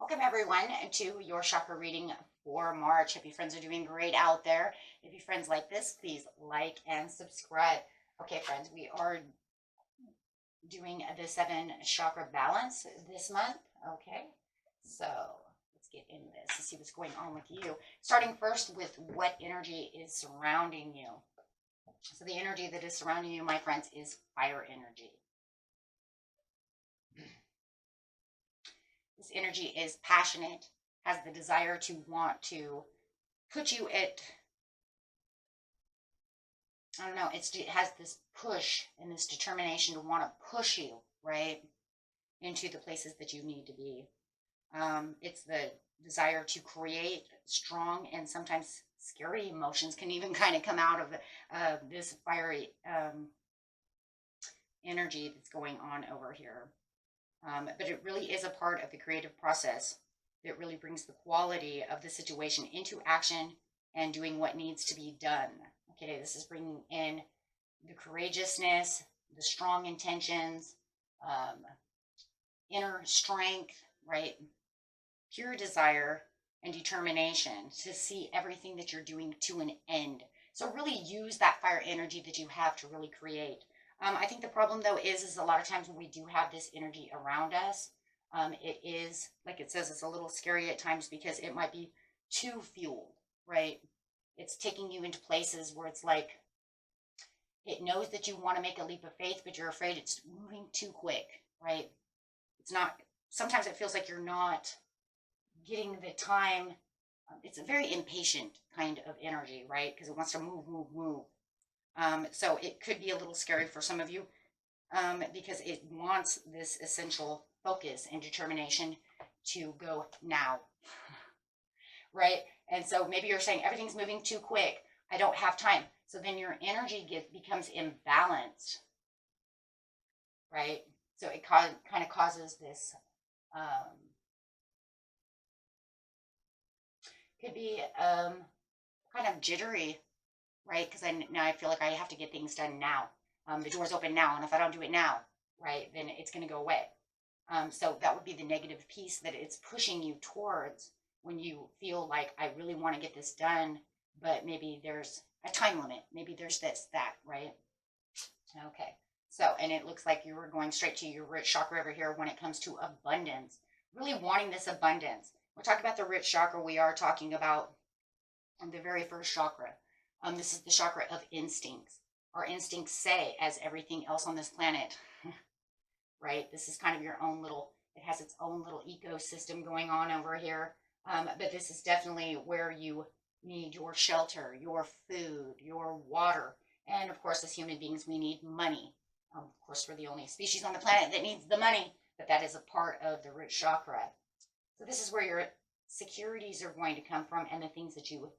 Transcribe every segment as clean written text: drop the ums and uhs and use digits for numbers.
Welcome everyone to your chakra reading for March. Hope you friends are doing great out there. If you friends like this, please like and subscribe. Okay, friends, we are doing the 7 chakra balance this month. Okay, so let's get into this and see what's going on with you. Starting first with what energy is surrounding you. So the energy that is surrounding you, my friends, is fire energy. This energy is passionate, has the desire to want to put you at, I don't know, it has this push and this determination to want to push you, right, into the places that you need to be. It's the desire to create strong and sometimes scary emotions can even kind of come out of this fiery energy that's going on over here. But it really is a part of the creative process that really brings the quality of the situation into action and doing what needs to be done. Okay, this is bringing in the courageousness, the strong intentions, inner strength, right? Pure desire and determination to see everything that you're doing to an end. So really use that fire energy that you have to really create. I think the problem though is a lot of times when we do have this energy around us, it is, like it says, it's a little scary at times because it might be too fueled, right? It's taking you into places where it's like, it knows that you want to make a leap of faith, but you're afraid it's moving too quick, right? It's not, sometimes it feels like you're not getting the time. It's a very impatient kind of energy, right? Because it wants to move, move, move. So it could be a little scary for some of you because it wants this essential focus and determination to go now, right? And so maybe you're saying everything's moving too quick. I don't have time. So then your energy becomes imbalanced, right? So it kind of causes this, could be kind of jittery, right? Because now I feel like I have to get things done now. The door's open now, and if I don't do it now, right, then it's going to go away. So that would be the negative piece that it's pushing you towards when you feel like I really want to get this done, but maybe there's a time limit. Maybe there's this, that, right? Okay. So, and it looks like you were going straight to your root chakra over here when it comes to abundance. Really wanting this abundance. We're talking about the root chakra. We are talking about the very first chakra. This is the chakra of instincts. Our instincts say, as everything else on this planet, right? This is kind of your own little, it has its own little ecosystem going on over here. But this is definitely where you need your shelter, your food, your water. And of course, as human beings, we need money. Of course, we're the only species on the planet that needs the money, but that is a part of the root chakra. So this is where your securities are going to come from and the things that you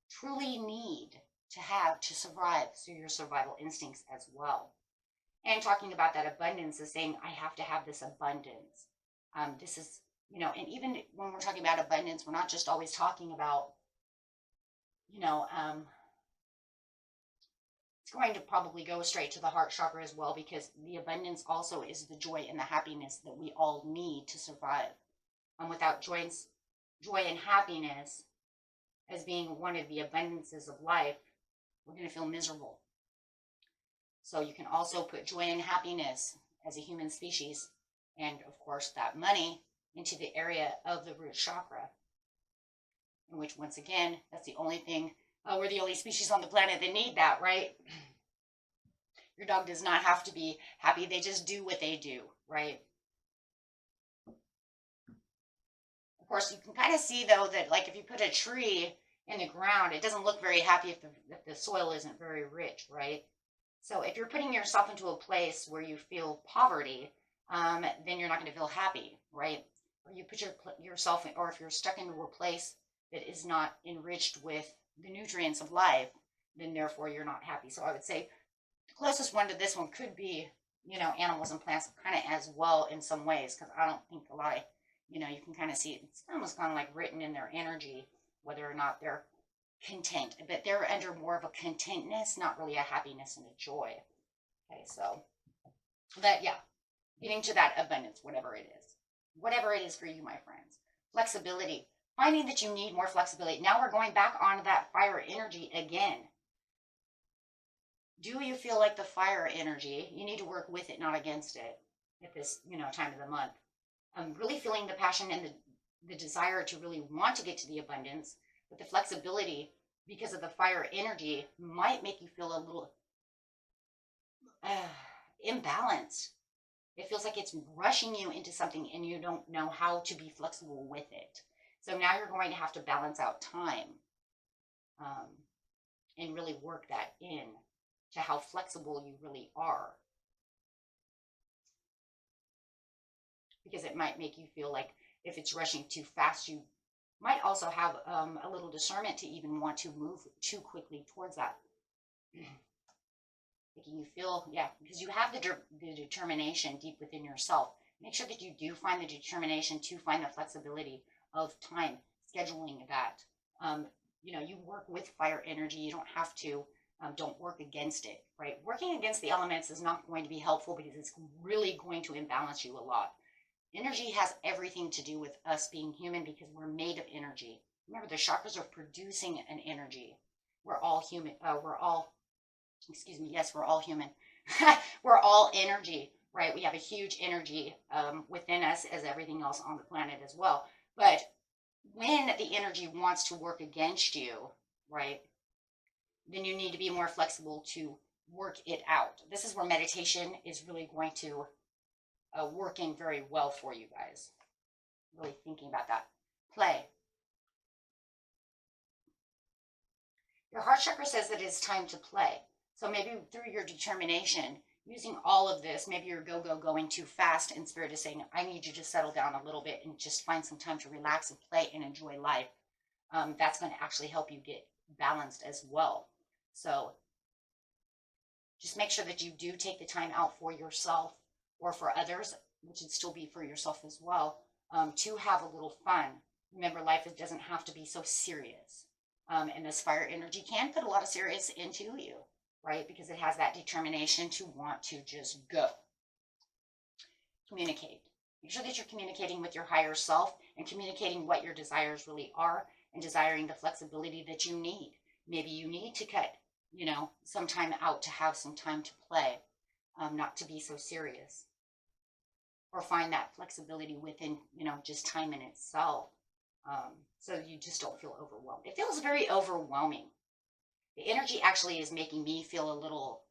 truly need to have to survive, so your survival instincts as well. And talking about that abundance is saying, I have to have this abundance. This is, you know, and even when we're talking about abundance, we're not just always talking about, you know, it's going to probably go straight to the heart chakra as well, because the abundance also is the joy and the happiness that we all need to survive. Without joy and happiness as being one of the abundances of life, we're going to feel miserable. So you can also put joy and happiness as a human species, and of course that money, into the area of the root chakra, in which, once again, that's the only thing, we're the only species on the planet that need that, right? Your dog does not have to be happy. They just do what they do, right? Of course, you can kind of see, though, that like if you put a tree in the ground, it doesn't look very happy if the soil isn't very rich, right? So if you're putting yourself into a place where you feel poverty, then you're not going to feel happy, right? Or you put yourself in, or if you're stuck into a place that is not enriched with the nutrients of life, then therefore you're not happy. So I would say the closest one to this one could be, you know, animals and plants kind of as well in some ways, because I don't think a lot of, you know, you can kind of see it's almost kind of like written in their energy, whether or not they're content, but they're under more of a contentness, not really a happiness and a joy. Okay, so, but yeah, getting to that abundance, whatever it is for you, my friends. Flexibility. Finding that you need more flexibility. Now we're going back onto that fire energy again. Do you feel like the fire energy? You need to work with it, not against it at this, time of the month. Really feeling the passion and the desire to really want to get to the abundance, but the flexibility because of the fire energy might make you feel a little imbalanced. It feels like it's rushing you into something and you don't know how to be flexible with it. So now you're going to have to balance out time and really work that in to how flexible you really are. Because it might make you feel like if it's rushing too fast, you might also have a little discernment to even want to move too quickly towards that. Making you feel, because you have the determination deep within yourself. Make sure that you do find the determination to find the flexibility of time, scheduling that. You work with fire energy. You don't have to. Don't work against it, right? Working against the elements is not going to be helpful because it's really going to imbalance you a lot. Energy has everything to do with us being human because we're made of energy. Remember, the chakras are producing an energy. We're all human. We're all human. We're all energy, right? We have a huge energy within us as everything else on the planet as well. But when the energy wants to work against you, right, then you need to be more flexible to work it out. This is where meditation is really going to working very well for you guys. Really thinking about that. Play. Your heart chakra says that it's time to play. So maybe through your determination, using all of this, maybe you're going too fast and Spirit is saying, I need you to settle down a little bit and just find some time to relax and play and enjoy life. That's going to actually help you get balanced as well. So just make sure that you do take the time out for yourself or for others, which would still be for yourself as well, to have a little fun. Remember, life doesn't have to be so serious. And this fire energy can put a lot of serious into you, right? Because it has that determination to want to just go. Communicate. Make sure that you're communicating with your higher self and communicating what your desires really are and desiring the flexibility that you need. Maybe you need to cut, some time out to have some time to play, not to be so serious. Or find that flexibility within, just time in itself. So you just don't feel overwhelmed. It feels very overwhelming. The energy actually is making me feel a little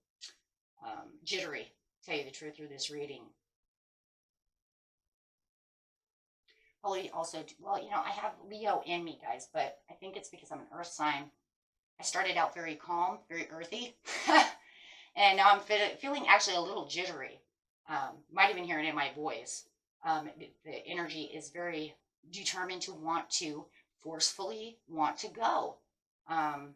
jittery, to tell you the truth, through this reading. Probably also, I have Leo in me, guys, but I think it's because I'm an earth sign. I started out very calm, very earthy, and now I'm feeling actually a little jittery. Might even hear it in my voice. The energy is very determined to want to forcefully want to go. And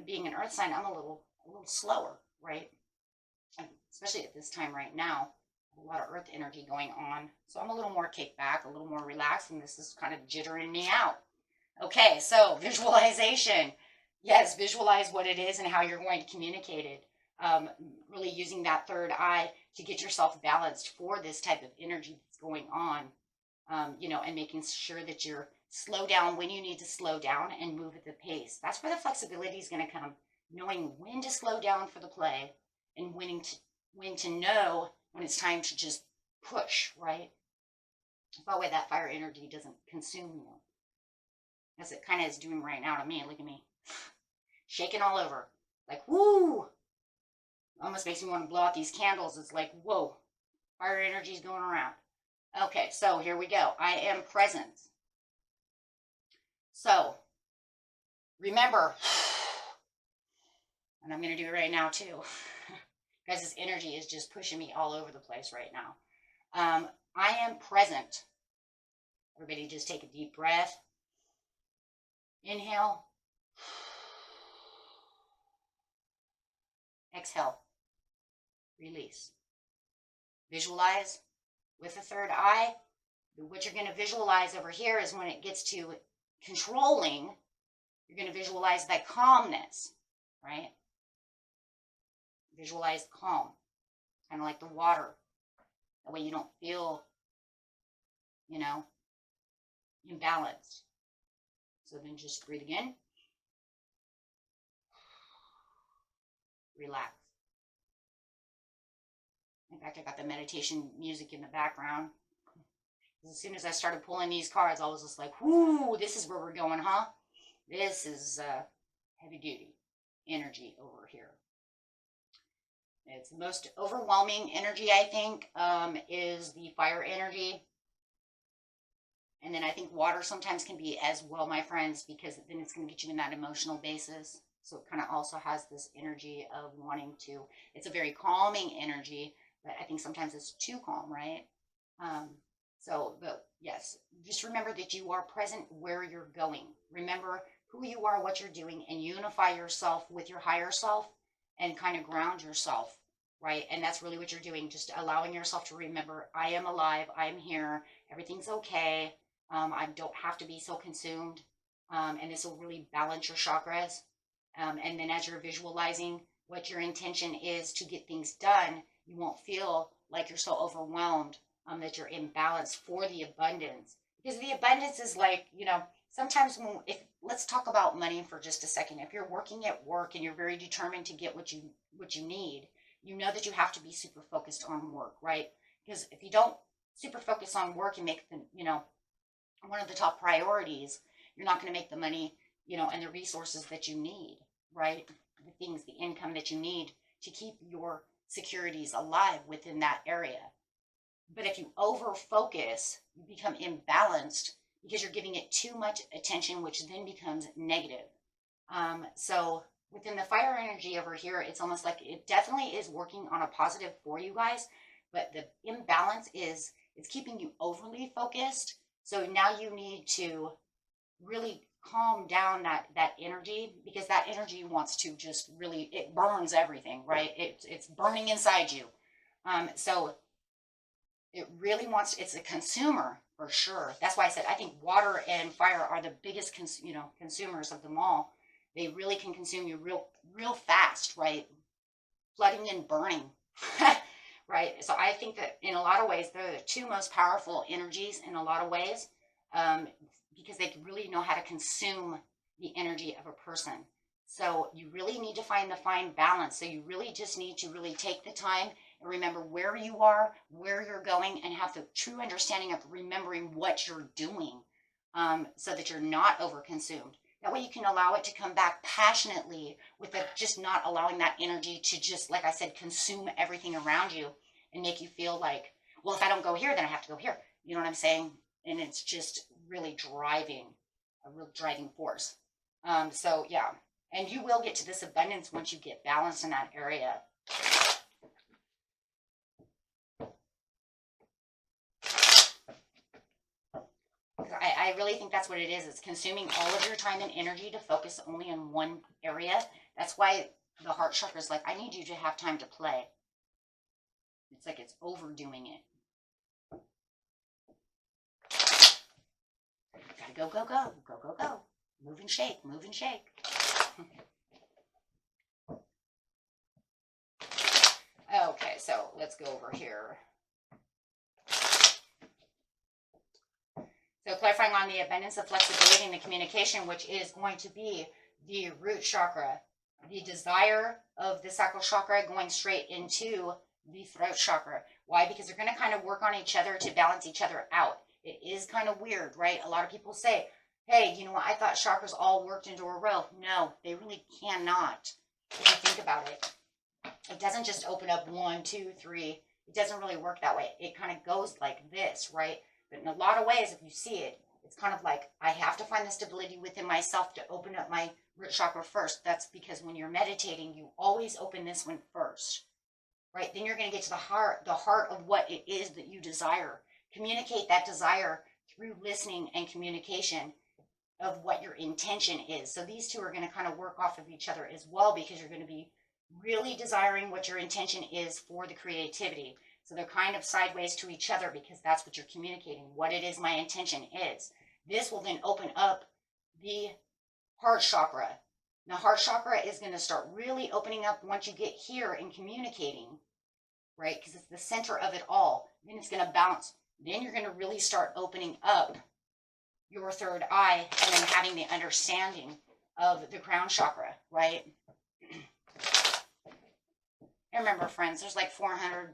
being an earth sign, I'm a little slower, right? And especially at this time right now, a lot of earth energy going on. So I'm a little more kicked back, a little more relaxed, and this is kind of jittering me out. Okay, so visualization. Yes, visualize what it is and how you're going to communicate it. Really using that third eye to get yourself balanced for this type of energy that's going on, and making sure that you're slow down when you need to slow down and move at the pace. That's where the flexibility is going to come, knowing when to slow down for the play and when to know when it's time to just push, right? That way that fire energy doesn't consume you, as it kind of is doing right now to me. Look at me, shaking all over, like, woo! Almost makes me want to blow out these candles. It's like, whoa, fire energy is going around. Okay, so here we go. I am present. So, remember, and I'm going to do it right now too. Guys, this energy is just pushing me all over the place right now. I am present. Everybody just take a deep breath. Inhale. Exhale. Release. Visualize with the third eye. What you're going to visualize over here is when it gets to controlling, you're going to visualize that calmness, right? Visualize calm, kind of like the water. That way you don't feel you know, imbalanced. So then just breathe again. Relax. In fact, I got the meditation music in the background. As soon as I started pulling these cards, I was just like, whoo, this is where we're going, huh? This is heavy duty energy over here. It's the most overwhelming energy, I think, is the fire energy. And then I think water sometimes can be as well, my friends, because then it's going to get you in that emotional basis. So it kind of also has this energy of wanting to, it's a very calming energy, but I think sometimes it's too calm, right? But yes, just remember that you are present where you're going. Remember who you are, what you're doing, and unify yourself with your higher self and kind of ground yourself, right? And that's really what you're doing, just allowing yourself to remember, I am alive, I am here, everything's okay. I don't have to be so consumed. And this will really balance your chakras. And then as you're visualizing what your intention is to get things done, you won't feel like you're so overwhelmed, that you're imbalanced for the abundance. Because the abundance is like, sometimes let's talk about money for just a second. If you're working at work and you're very determined to get what you need, you know that you have to be super focused on work, right? Because if you don't super focus on work and make the, one of the top priorities, you're not going to make the money, and the resources that you need, right? The income that you need to keep your securities alive within that area. But if you over focus, you become imbalanced because you're giving it too much attention, which then becomes negative. So within the fire energy over here, it's almost like it definitely is working on a positive for you guys, but the imbalance is it's keeping you overly focused. So now you need to really calm down that energy, because that energy wants to just really, it burns everything, right? It's burning inside you. So it really wants, it's a consumer for sure. That's why I said I think water and fire are the biggest consumers of them all. They really can consume you real fast, right? Flooding and burning. Right? So I think that in a lot of ways, they're the two most powerful energies in a lot of ways, because they really know how to consume the energy of a person. So you really need to find the fine balance. So you really just need to really take the time and remember where you are, where you're going, and have the true understanding of remembering what you're doing, so that you're not overconsumed. That way you can allow it to come back passionately with just not allowing that energy to just, like I said, consume everything around you and make you feel like, well, if I don't go here, then I have to go here. You know what I'm saying? And it's just really a real driving force. So yeah, and you will get to this abundance once you get balanced in that area. I really think that's what it is. It's consuming all of your time and energy to focus only on one area. That's why the heart chakra is like, I need you to have time to play. It's like it's overdoing it. Gotta go, go, go, go, go, go. Move and shake, move and shake. Okay, so let's go over here. So clarifying on the abundance of flexibility and the communication, which is going to be the root chakra, the desire of the sacral chakra going straight into the throat chakra. Why? Because they're going to kind of work on each other to balance each other out. It is kind of weird, right? A lot of people say, hey, you know what? I thought chakras all worked into a row. No, they really cannot. If you think about it, it doesn't just open up 1, 2, 3. It doesn't really work that way. It kind of goes like this, right? But in a lot of ways, if you see it, it's kind of like I have to find the stability within myself to open up my root chakra first. That's because when you're meditating, you always open this one first, right? Then you're going to get to the heart of what it is that you desire. Communicate that desire through listening and communication of what your intention is. So these two are going to kind of work off of each other as well, because you're going to be really desiring what your intention is for the creativity. So they're kind of sideways to each other, because that's what you're communicating, what it is my intention is. This will then open up the heart chakra. Now, heart chakra is going to start really opening up once you get here and communicating, right? Because it's the center of it all. Then it's going to bounce then you're going to really start opening up your third eye and then having the understanding of the crown chakra, right? And remember, friends, there's like 400,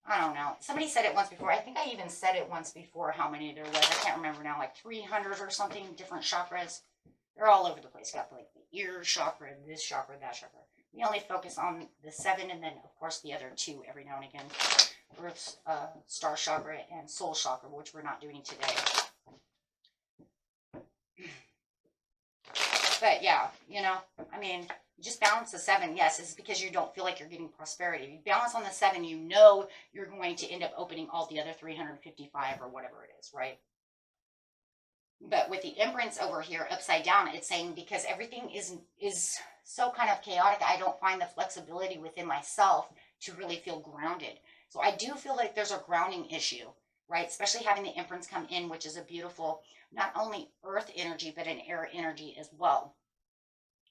I don't know. Somebody said it once before. I think I even said it once before how many there was. I can't remember now, like 300 or something, different chakras. They're all over the place. Got like the ear chakra, this chakra, that chakra. We only focus on the 7 and then, of course, the other 2 every now and again. Earth's star chakra and soul chakra, which we're not doing today. But yeah, you know, I mean, just balance the 7. Yes, it's because you don't feel like you're getting prosperity. If you balance on the 7, you know you're going to end up opening all the other 355 or whatever it is, right? But with the Empress over here upside down, it's saying because everything is so kind of chaotic, I don't find the flexibility within myself to really feel grounded. So I do feel like there's a grounding issue, right? Especially having the Empress come in, which is a beautiful, not only earth energy, but an air energy as well,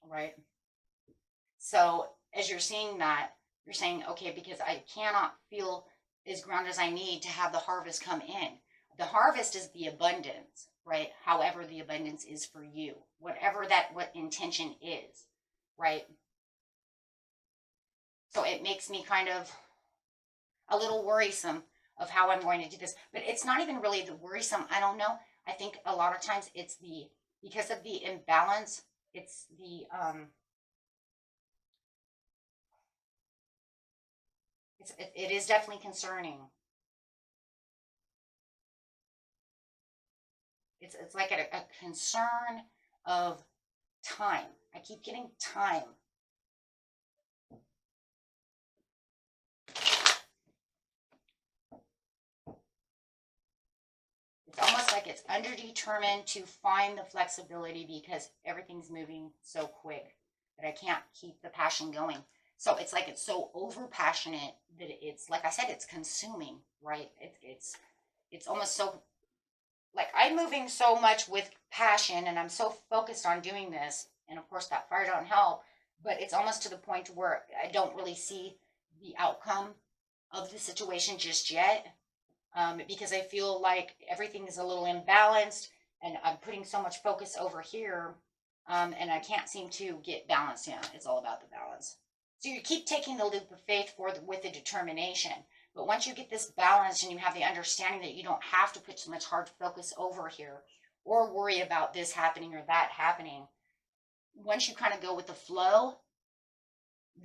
right? So as you're seeing that, you're saying, okay, because I cannot feel as grounded as I need to have the harvest come in. The harvest is the abundance, right? However the abundance is for you, whatever what intention is, right? So it makes me kind of a little worrisome of how I'm going to do this. But it's not even really the worrisome. I don't know. I think a lot of times it's because of the imbalance, it's it is definitely concerning. It's like a concern of time. I keep getting time. It's almost like it's underdetermined to find the flexibility because everything's moving so quick that I can't keep the passion going. So it's like it's so over passionate that it's, like I said, it's consuming, right? It's almost so, like I'm moving so much with passion and I'm so focused on doing this. And of course that fire don't help, but it's almost to the point where I don't really see the outcome of the situation just yet. Because I feel like everything is a little imbalanced and I'm putting so much focus over here, and I can't seem to get balance. Yeah, it's all about the balance. So you keep taking the leap of faith with the determination. But once you get this balance and you have the understanding that you don't have to put so much hard focus over here or worry about this happening or that happening, once you kind of go with the flow,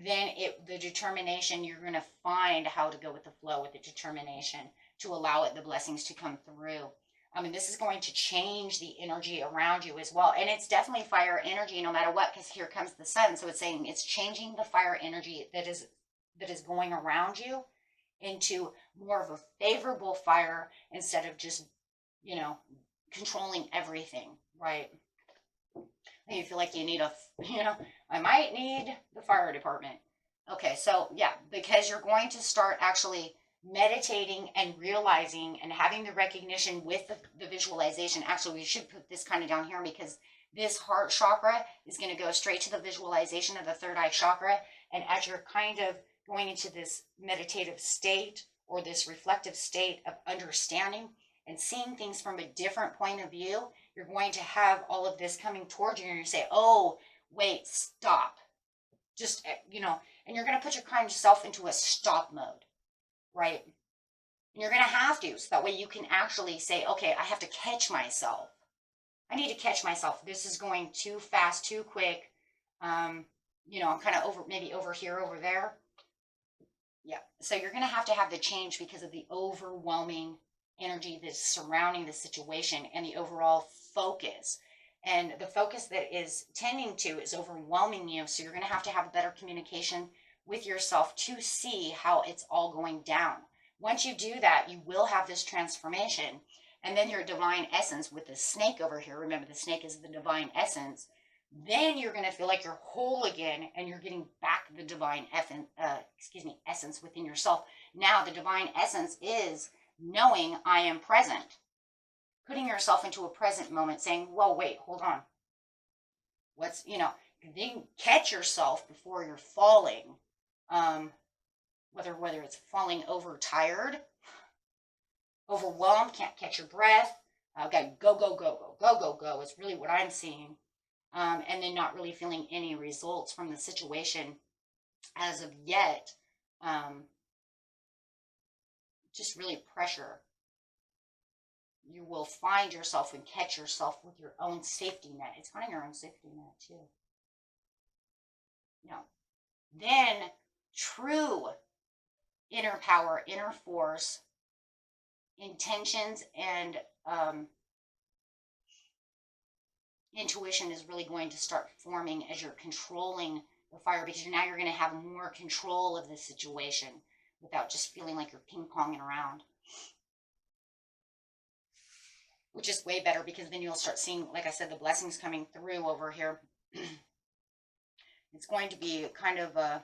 then the determination, you're going to find how to go with the flow with the determination to allow the blessings to come through. I mean, this is going to change the energy around you as well. And it's definitely fire energy no matter what, because here comes the sun. So it's saying it's changing the fire energy that is going around you into more of a favorable fire instead of just, controlling everything, right? You feel like you need I might need the fire department. Okay, so yeah, because you're going to start actually meditating and realizing and having the recognition with the visualization. Actually, we should put this kind of down here because this heart chakra is going to go straight to the visualization of the third eye chakra. And as you're kind of going into this meditative state or this reflective state of understanding and seeing things from a different point of view, you're going to have all of this coming towards you and you say, oh, wait, stop. Just, and you're going to put your kind of self into a stop mode, right? And you're going to have to, so that way you can actually say, okay, I have to catch myself. I need to catch myself. This is going too fast, too quick. I'm kind of maybe over here, over there. Yeah. So you're going to have the change because of the overwhelming energy that's surrounding the situation and the overall focus. And the focus that is tending to is overwhelming you. So you're going to have better communication with yourself to see how it's all going down. Once you do that, you will have this transformation. And then your divine essence with the snake over here, remember the snake is the divine essence, then you're going to feel like you're whole again and you're getting back the divine essence within yourself. Now the divine essence is knowing I am present. Putting yourself into a present moment saying, whoa, wait, hold on. Then catch yourself before you're falling. Whether it's falling over tired overwhelmed, can't catch your breath. Okay, go, go, go, go, go, go, go is really what I'm seeing. And then not really feeling any results from the situation as of yet. Just really pressure. You will find yourself and catch yourself with your own safety net. It's finding your own safety net too. Then true inner power, inner force, intentions, and intuition is really going to start forming as you're controlling the fire, because now you're going to have more control of the situation without just feeling like you're ping-ponging around. Which is way better, because then you'll start seeing, like I said, the blessings coming through over here. It's going to be kind of a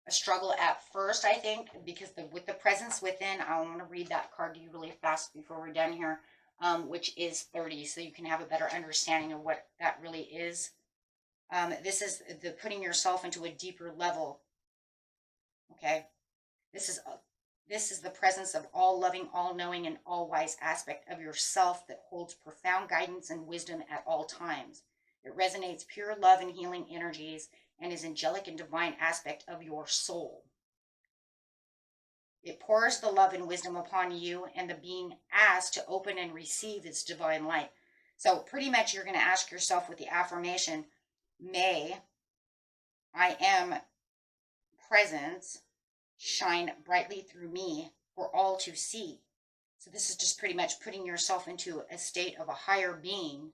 struggle at first, I think, because with the presence within, I want to read that card to you really fast before we're done here, which is 30, so you can have a better understanding of what that really is. This is the putting yourself into a deeper level. Okay, this is the presence of all loving, all knowing, and all wise aspect of yourself that holds profound guidance and wisdom at all times. It resonates pure love and healing energies and is angelic and divine aspect of your soul. It pours the love and wisdom upon you and the being asked to open and receive its divine light. So pretty much you're going to ask yourself with the affirmation, may I am presence shine brightly through me for all to see. So this is just pretty much putting yourself into a state of a higher being,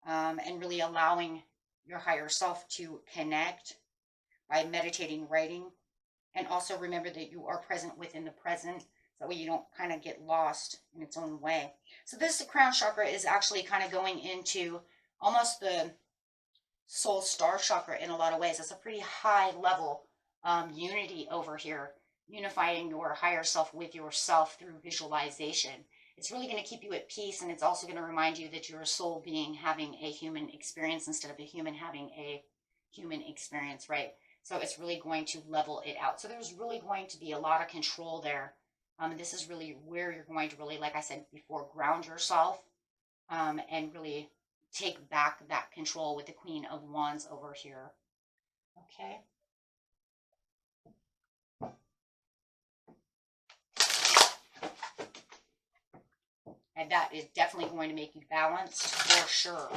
and really allowing your higher self to connect by meditating, writing, and also remember that you are present within the present, so that way you don't kind of get lost in its own way. So this crown chakra is actually kind of going into almost the soul star chakra in a lot of ways. It's a pretty high level unity over here, unifying your higher self with yourself through visualization. It's really going to keep you at peace, and it's also going to remind you that you're a soul being having a human experience instead of a human having a human experience, right? So it's really going to level it out. So there's really going to be a lot of control there. This is really where you're going to really, like I said before, ground yourself, and really take back that control with the Queen of Wands over here. Okay. And that is definitely going to make you balanced for sure.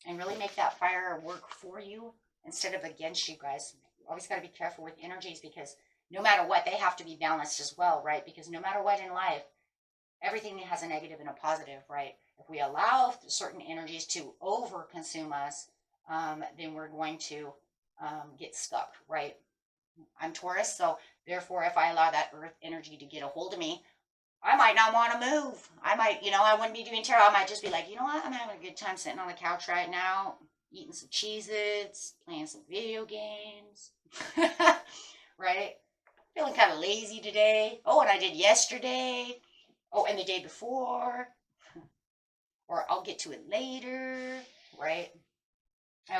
And really make that fire work for you instead of against you, guys. You always got to be careful with energies, because no matter what, they have to be balanced as well, right? Because no matter what in life, everything has a negative and a positive, right? If we allow certain energies to over-consume us, then we're going to get stuck, right? I'm Taurus, so therefore, if I allow that earth energy to get a hold of me, I might not want to move. I might, I wouldn't be doing tarot. I might just be like, you know what? I'm having a good time sitting on the couch right now, eating some Cheez-Its, playing some video games, right? Feeling kind of lazy today. Oh, and I did yesterday. Oh, and the day before. Or I'll get to it later, right?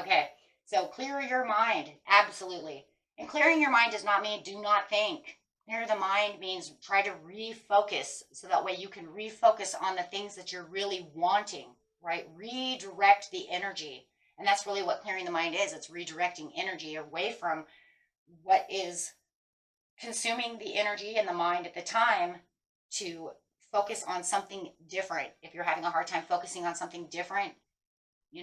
Okay, so clear your mind. Absolutely. And clearing your mind does not mean do not think. Clear the mind means try to refocus, so that way you can refocus on the things that you're really wanting, right? Redirect the energy. And that's really what clearing the mind is. It's redirecting energy away from what is consuming the energy and the mind at the time to focus on something different. If you're having a hard time focusing on something different, you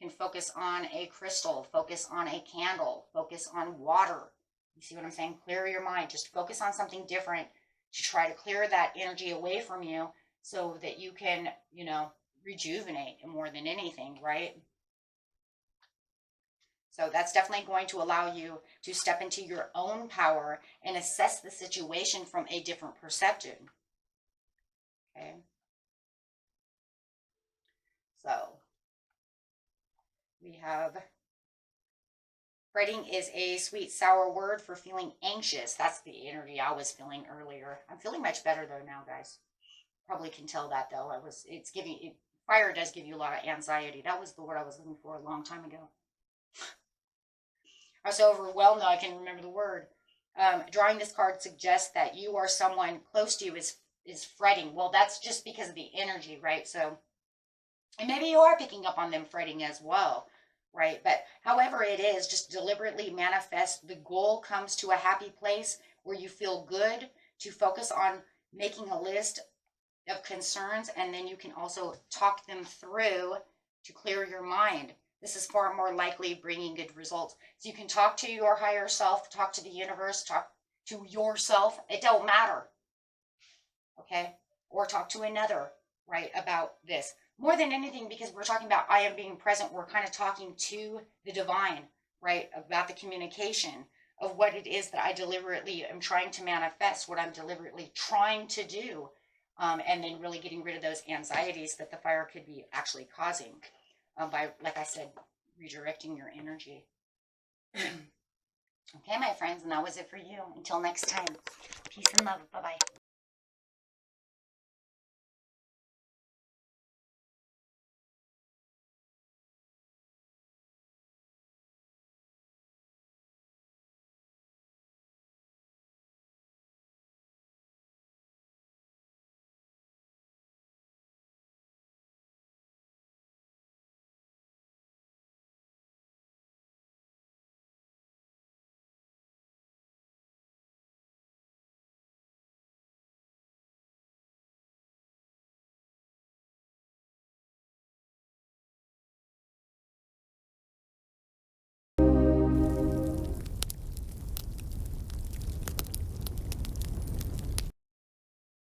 can focus on a crystal, focus on a candle, focus on water. You see what I'm saying? Clear your mind. Just focus on something different to try to clear that energy away from you, so that you can, rejuvenate more than anything, right? So that's definitely going to allow you to step into your own power and assess the situation from a different perspective. Okay. So we have, fretting is a sweet, sour word for feeling anxious. That's the energy I was feeling earlier. I'm feeling much better though now, guys. Probably can tell that though. Fire does give you a lot of anxiety. That was the word I was looking for a long time ago. I was so overwhelmed now I can't remember the word. Drawing this card suggests that you or someone close to you is fretting. Well, that's just because of the energy, right? So, and maybe you are picking up on them fretting as well, right? But however it is, just deliberately manifest. The goal comes to a happy place where you feel good, to focus on making a list of concerns, and then you can also talk them through to clear your mind. This is far more likely bringing good results. So you can talk to your higher self, talk to the universe, talk to yourself. It don't matter. Okay? Or talk to another, right, about this. More than anything, because we're talking about I am being present, we're kind of talking to the divine, right, about the communication of what it is that I deliberately am trying to manifest, what I'm deliberately trying to do, and then really getting rid of those anxieties that the fire could be actually causing. By, like I said, redirecting your energy. Okay, my friends, and that was it for you. Until next time, peace and love. Bye-bye.